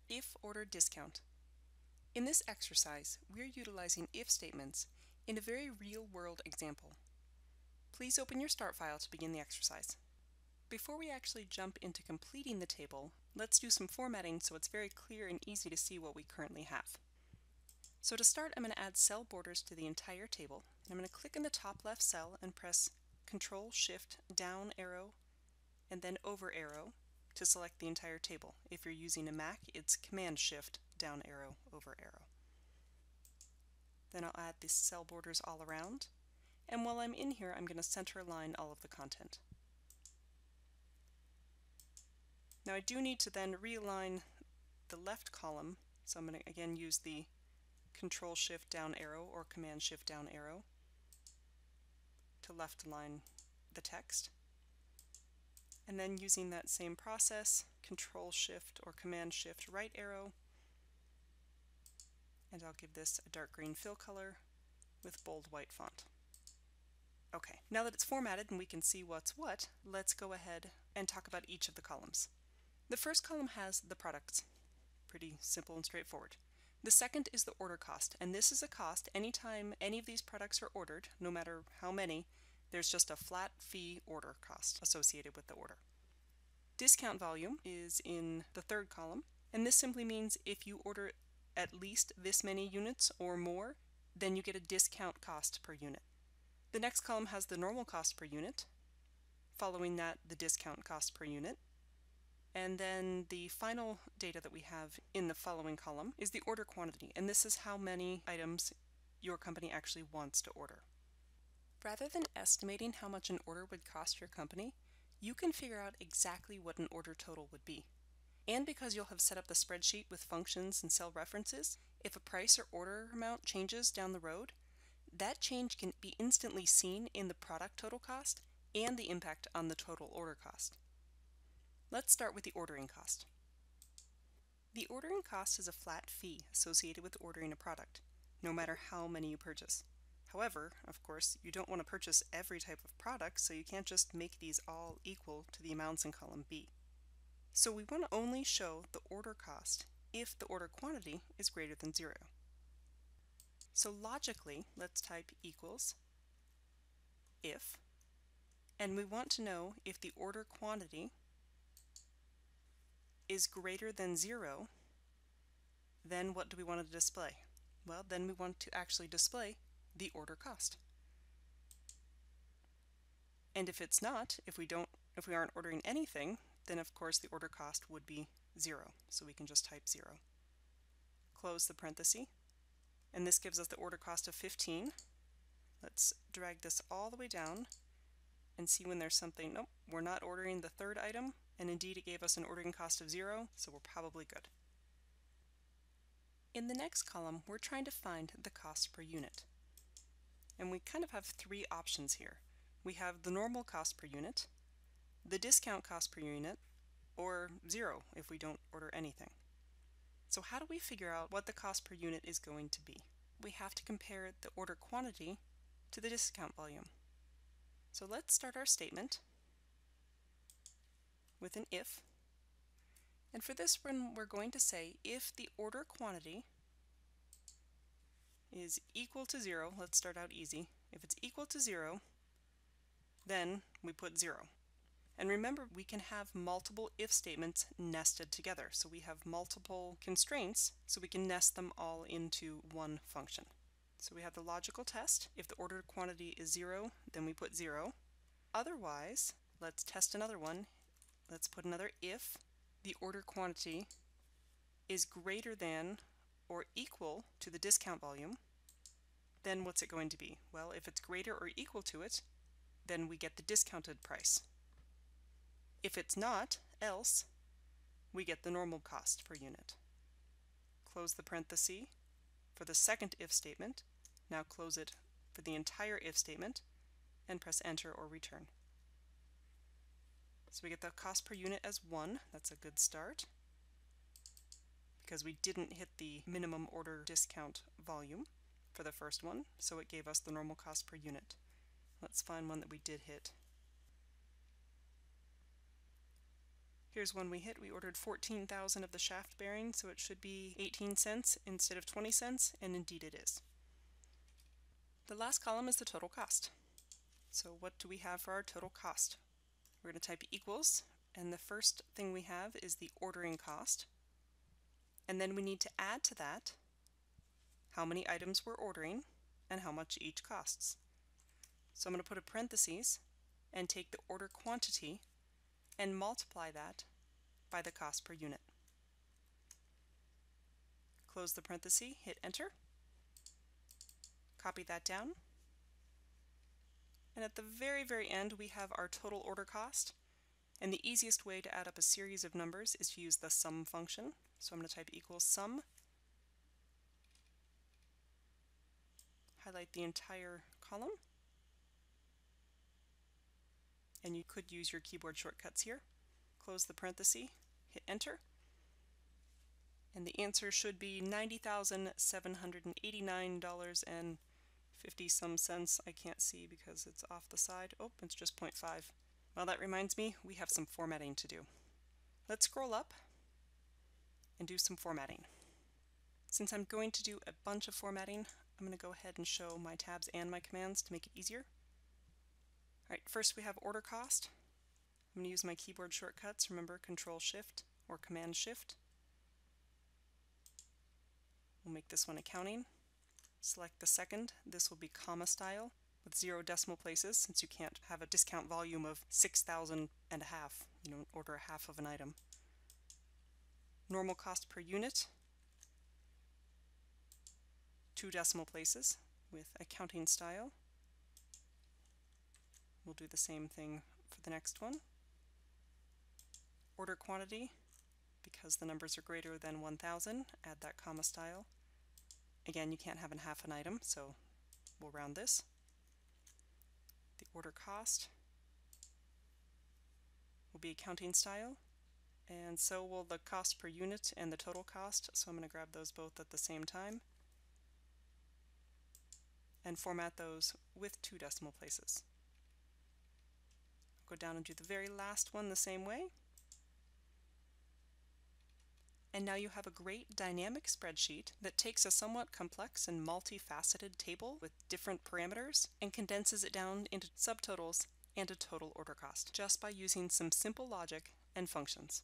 If order discount. In this exercise, we're utilizing if statements in a very real-world example. Please open your start file to begin the exercise. Before we actually jump into completing the table, let's do some formatting so it's very clear and easy to see what we currently have. So to start, I'm going to add cell borders to the entire table. I'm going to click in the top left cell and press Control-Shift-Down arrow and then over arrow to select the entire table. If you're using a Mac, it's Command-Shift-Down arrow over arrow. Then I'll add the cell borders all around, and while I'm in here, I'm going to center align all of the content. Now I do need to then realign the left column, so I'm going to again use the Control-Shift-Down arrow or Command-Shift-Down arrow to left align the text. And then using that same process, Control-Shift or Command-Shift-Right arrow, and I'll give this a dark green fill color with bold white font. Okay, now that it's formatted and we can see what's what, let's go ahead and talk about each of the columns. The first column has the products. Pretty simple and straightforward. The second is the order cost, and this is a cost anytime any of these products are ordered, no matter how many, there's just a flat fee order cost associated with the order. Discount volume is in the third column, and this simply means if you order at least this many units or more, then you get a discount cost per unit. The next column has the normal cost per unit, following that the discount cost per unit, and then the final data that we have in the following column is the order quantity, and this is how many items your company actually wants to order. Rather than estimating how much an order would cost your company, you can figure out exactly what an order total would be. And because you'll have set up the spreadsheet with functions and cell references, if a price or order amount changes down the road, that change can be instantly seen in the product total cost and the impact on the total order cost. Let's start with the ordering cost. The ordering cost is a flat fee associated with ordering a product, no matter how many you purchase. However, of course, you don't want to purchase every type of product, so you can't just make these all equal to the amounts in column B. So we want to only show the order cost if the order quantity is greater than 0. So logically, let's type equals if, and we want to know if the order quantity is greater than 0, then what do we want to display? Well, then we want to actually display the order cost. And if it's not, if we aren't ordering anything, then of course the order cost would be 0. So we can just type 0. Close the parenthesis, and this gives us the order cost of 15. Let's drag this all the way down and see when there's something, nope, we're not ordering the third item, and indeed it gave us an ordering cost of 0, so we're probably good. In the next column, we're trying to find the cost per unit. And we kind of have three options here. We have the normal cost per unit, the discount cost per unit, or 0 if we don't order anything. So how do we figure out what the cost per unit is going to be? We have to compare the order quantity to the discount volume. So let's start our statement with an if. And for this one, we're going to say if the order quantity is equal to 0, let's start out easy. If it's equal to 0, then we put 0. And remember, we can have multiple if statements nested together. So we have multiple constraints, so we can nest them all into one function. So we have the logical test. If the ordered quantity is 0, then we put 0. Otherwise, let's test another one. Let's put another if the order quantity is greater than or equal to the discount volume, then what's it going to be? Well, if it's greater or equal to it, then we get the discounted price. If it's not, else, we get the normal cost per unit. Close the parenthesis for the second if statement. Now close it for the entire if statement and press enter or return. So we get the cost per unit as 1. That's a good start because we didn't hit the minimum order discount volume for the first one, so it gave us the normal cost per unit. Let's find one that we did hit. Here's one we hit. We ordered 14,000 of the shaft bearing, so it should be 18 cents instead of 20 cents, and indeed it is. The last column is the total cost. So what do we have for our total cost? We're going to type equals, and the first thing we have is the ordering cost. And then we need to add to that how many items we're ordering and how much each costs. So I'm going to put a parentheses and take the order quantity and multiply that by the cost per unit. Close the parenthesis, hit enter, copy that down, and at the very end we have our total order cost. And the easiest way to add up a series of numbers is to use the sum function. So I'm going to type equals sum, highlight the entire column, and you could use your keyboard shortcuts here. Close the parenthesis, hit enter, and the answer should be $90,789.50 some cents. I can't see because it's off the side. Oh, it's just 0.5. Well, that reminds me, we have some formatting to do. Let's scroll up and do some formatting. Since I'm going to do a bunch of formatting, I'm going to go ahead and show my tabs and my commands to make it easier. Alright, first we have order cost. I'm going to use my keyboard shortcuts. Remember, Control-Shift or Command-Shift. We'll make this one accounting. Select the second. This will be comma style with 0 decimal places, since you can't have a discount volume of 6,000 and a half. You don't order a half of an item. Normal cost per unit, 2 decimal places with accounting style. We'll do the same thing for the next one. Order quantity, because the numbers are greater than 1,000, add that comma style. Again, you can't have a half an item, so we'll round this. The order cost will be accounting style, and so will the cost per unit and the total cost, so I'm going to grab those both at the same time and format those with 2 decimal places. Go down and do the very last one the same way. And now you have a great dynamic spreadsheet that takes a somewhat complex and multifaceted table with different parameters and condenses it down into subtotals and a total order cost just by using some simple logic and functions.